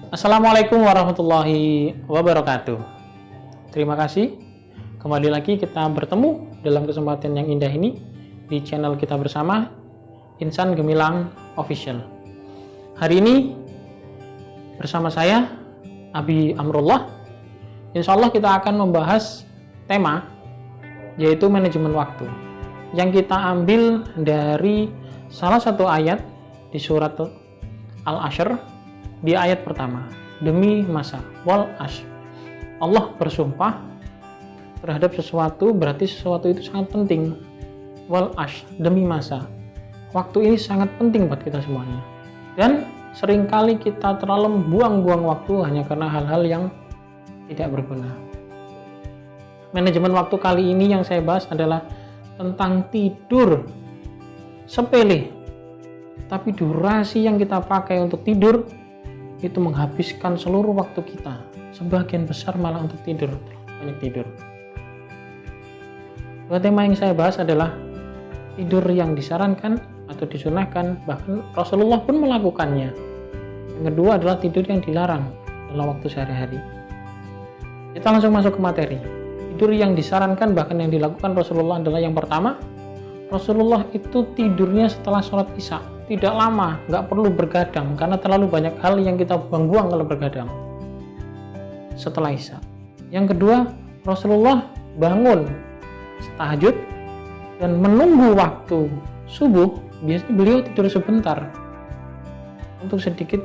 Assalamualaikum warahmatullahi wabarakatuh. Terima kasih. Kembali lagi kita bertemu dalam kesempatan yang indah ini di channel kita bersama Insan Gemilang Official. Hari ini bersama saya Abi Amrullah. Insya Allah kita akan membahas tema yaitu manajemen waktu yang kita ambil dari salah satu ayat di surat Al-Ashr. Di ayat pertama, demi masa, wal ash. Allah bersumpah terhadap sesuatu, berarti sesuatu itu sangat penting. Wal ash, demi masa. Waktu ini sangat penting buat kita semuanya. Dan seringkali kita terlalu buang-buang waktu hanya karena hal-hal yang tidak berguna. Manajemen waktu kali ini yang saya bahas adalah tentang tidur. Sepele, tapi durasi yang kita pakai untuk tidur itu menghabiskan seluruh waktu kita, sebagian besar malah untuk tidur, banyak tidur. Dua tema yang saya bahas adalah tidur yang disarankan atau disunahkan, bahkan Rasulullah pun melakukannya. Yang kedua adalah tidur yang dilarang dalam waktu sehari-hari. Kita langsung masuk ke materi. Tidur yang disarankan bahkan yang dilakukan Rasulullah adalah yang pertama, Rasulullah itu tidurnya setelah sholat isya. Tidak lama, nggak perlu bergadang karena terlalu banyak hal yang kita buang-buang kalau bergadang setelah isya. Yang kedua, Rasulullah bangun tahajud dan menunggu waktu subuh. Biasanya beliau tidur sebentar untuk sedikit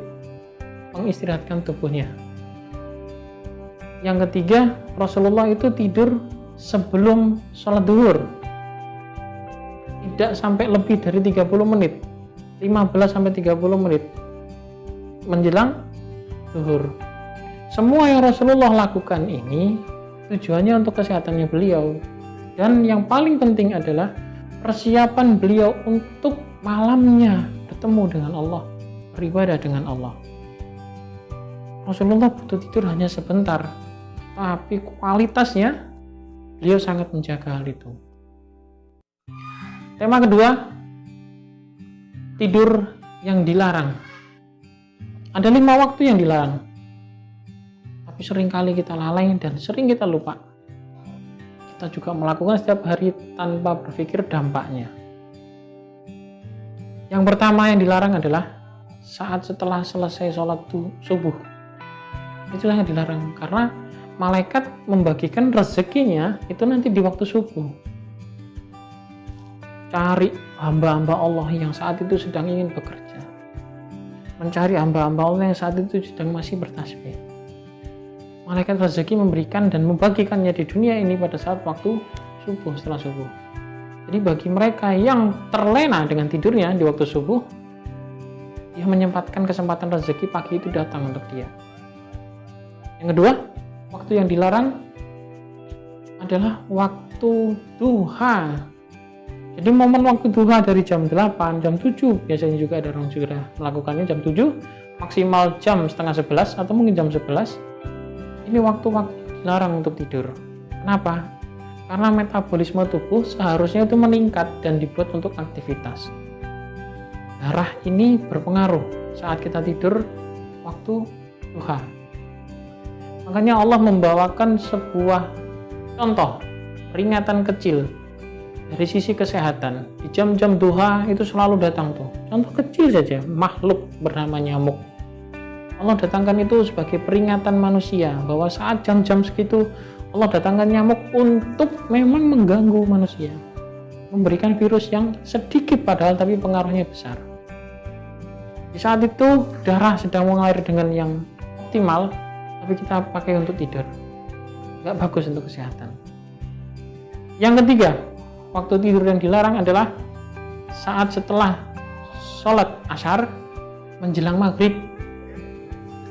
mengistirahatkan tubuhnya. Yang ketiga, Rasulullah itu tidur sebelum sholat duhur, tidak sampai lebih dari 30 menit, 15-30 menit menjelang zuhur. Semua yang Rasulullah lakukan ini tujuannya untuk kesehatannya beliau, dan yang paling penting adalah persiapan beliau untuk malamnya bertemu dengan Allah, beribadah dengan Allah. Rasulullah butuh tidur hanya sebentar, tapi kualitasnya beliau sangat menjaga hal itu. Tema kedua, tidur yang dilarang. Ada 5 waktu yang dilarang, tapi seringkali kita lalai dan sering kita lupa. Kita juga melakukan setiap hari tanpa berpikir dampaknya. Yang pertama yang dilarang adalah saat setelah selesai sholat subuh. Itulah yang dilarang, karena malaikat membagikan rezekinya itu nanti di waktu subuh. Cari hamba-hamba Allah yang saat itu sedang ingin bekerja, mencari hamba-hamba Allah yang saat itu sedang masih bertasbih. Malaikat rezeki memberikan dan membagikannya di dunia ini pada saat waktu subuh, setelah subuh. Jadi bagi mereka yang terlena dengan tidurnya di waktu subuh, dia menyempatkan kesempatan rezeki pagi itu datang untuk dia. Yang kedua, waktu yang dilarang adalah waktu duha. Jadi momen waktu duha dari jam 8, jam 7, biasanya juga ada orang juga melakukannya jam 7, maksimal jam setengah 11 atau mungkin jam 11. Ini waktu-waktu dilarang untuk tidur. Kenapa? Karena metabolisme tubuh seharusnya itu meningkat dan dibuat untuk aktivitas. Darah ini berpengaruh saat kita tidur waktu duha. Makanya Allah membawakan sebuah contoh, peringatan kecil dari sisi kesehatan. Di jam-jam duha itu selalu datang tuh contoh kecil saja, makhluk bernama nyamuk. Allah datangkan itu sebagai peringatan manusia bahwa saat jam-jam segitu Allah datangkan nyamuk untuk memang mengganggu manusia, memberikan virus yang sedikit padahal tapi pengaruhnya besar. Di saat itu darah sedang mengalir dengan yang optimal, tapi kita pakai untuk tidur, nggak bagus untuk kesehatan. Yang ketiga, waktu tidur yang dilarang adalah saat setelah sholat asyar menjelang maghrib.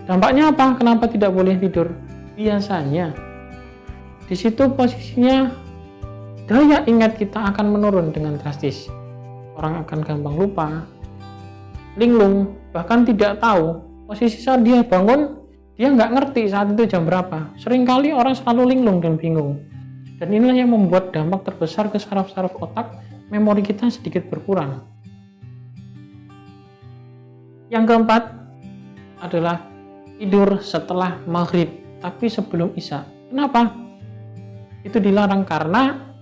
Dampaknya apa? Kenapa tidak boleh tidur? Biasanya di situ posisinya daya ingat kita akan menurun dengan drastis. Orang akan gampang lupa, linglung, bahkan tidak tahu posisi saat dia bangun. Dia nggak ngerti saat itu jam berapa. Seringkali orang selalu linglung dan bingung. Dan inilah yang membuat dampak terbesar ke saraf-saraf otak, memori kita sedikit berkurang. Yang keempat adalah tidur setelah maghrib tapi sebelum isya. Kenapa? Itu dilarang karena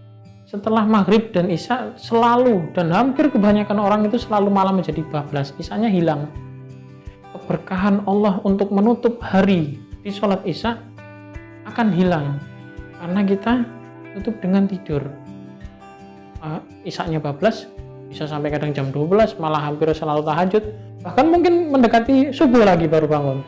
setelah maghrib dan isya selalu dan hampir kebanyakan orang itu selalu malam menjadi bablas, isyanya hilang. Keberkahan Allah untuk menutup hari di sholat isya akan hilang karena kita tutup dengan tidur. Isyanya bablas, bisa sampai kadang jam 12, malah hampir selalu tahajud, bahkan mungkin mendekati subuh lagi baru bangun.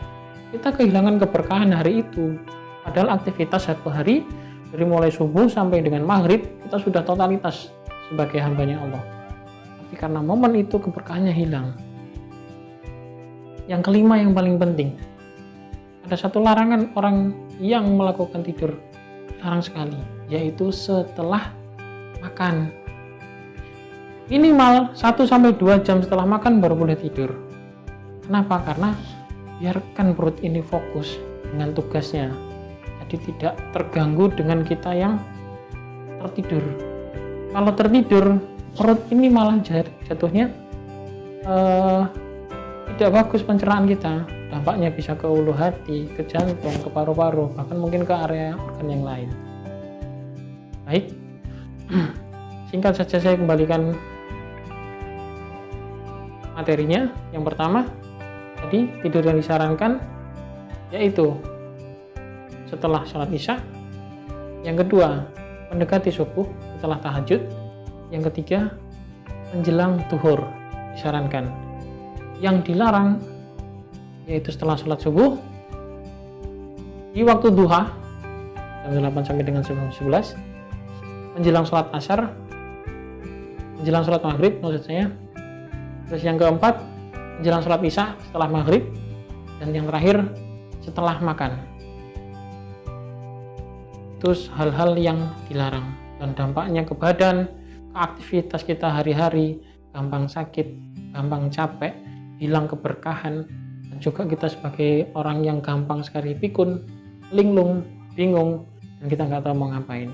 Kita kehilangan keberkahan hari itu. Padahal aktivitas satu hari dari mulai subuh sampai dengan maghrib kita sudah totalitas sebagai hambanya Allah. Tapi karena momen itu keberkahannya hilang. Yang kelima yang paling penting, ada satu larangan orang yang melakukan tidur larang sekali, yaitu setelah makan. Minimal 1-2 jam setelah makan baru boleh tidur. Kenapa? Karena biarkan perut ini fokus dengan tugasnya, jadi tidak terganggu dengan kita yang tertidur. Kalau tertidur, perut ini malah jatuhnya tidak bagus pencernaan kita. Dampaknya bisa ke ulu hati, ke jantung, ke paru-paru, bahkan mungkin ke area organ yang lain. Baik, singkat saja saya kembalikan materinya. Yang pertama, tadi tidur yang disarankan yaitu setelah sholat isya. Yang kedua, mendekati subuh setelah tahajud. Yang ketiga, menjelang zuhur disarankan. Yang dilarang yaitu setelah sholat subuh, di waktu duha jam 8 sampai dengan 11, menjelang sholat asar, menjelang sholat maghrib maksud saya. Terus yang keempat, menjelang sholat isya setelah maghrib, dan yang terakhir setelah makan. Terus hal-hal yang dilarang dan dampaknya ke badan, ke aktivitas kita hari-hari, gampang sakit, gampang capek, hilang keberkahan, dan juga kita sebagai orang yang gampang sekali pikun, linglung, bingung, dan kita nggak tahu mau ngapain.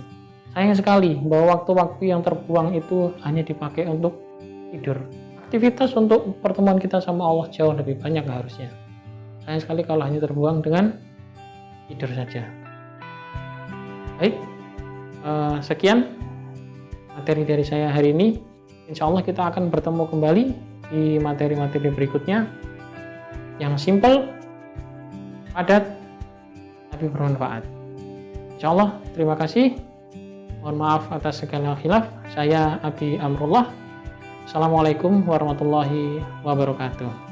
Sayang sekali bahwa waktu-waktu yang terbuang itu hanya dipakai untuk tidur. Aktivitas untuk pertemuan kita sama Allah jauh lebih banyak harusnya. Sayang sekali kalau hanya terbuang dengan tidur saja. Baik, sekian materi dari saya hari ini. Insya Allah kita akan bertemu kembali di materi-materi berikutnya yang simple, padat, tapi bermanfaat. Insya Allah, terima kasih. Mohon maaf atas segala khilaf. Saya Abi Amrullah. Assalamualaikum warahmatullahi wabarakatuh.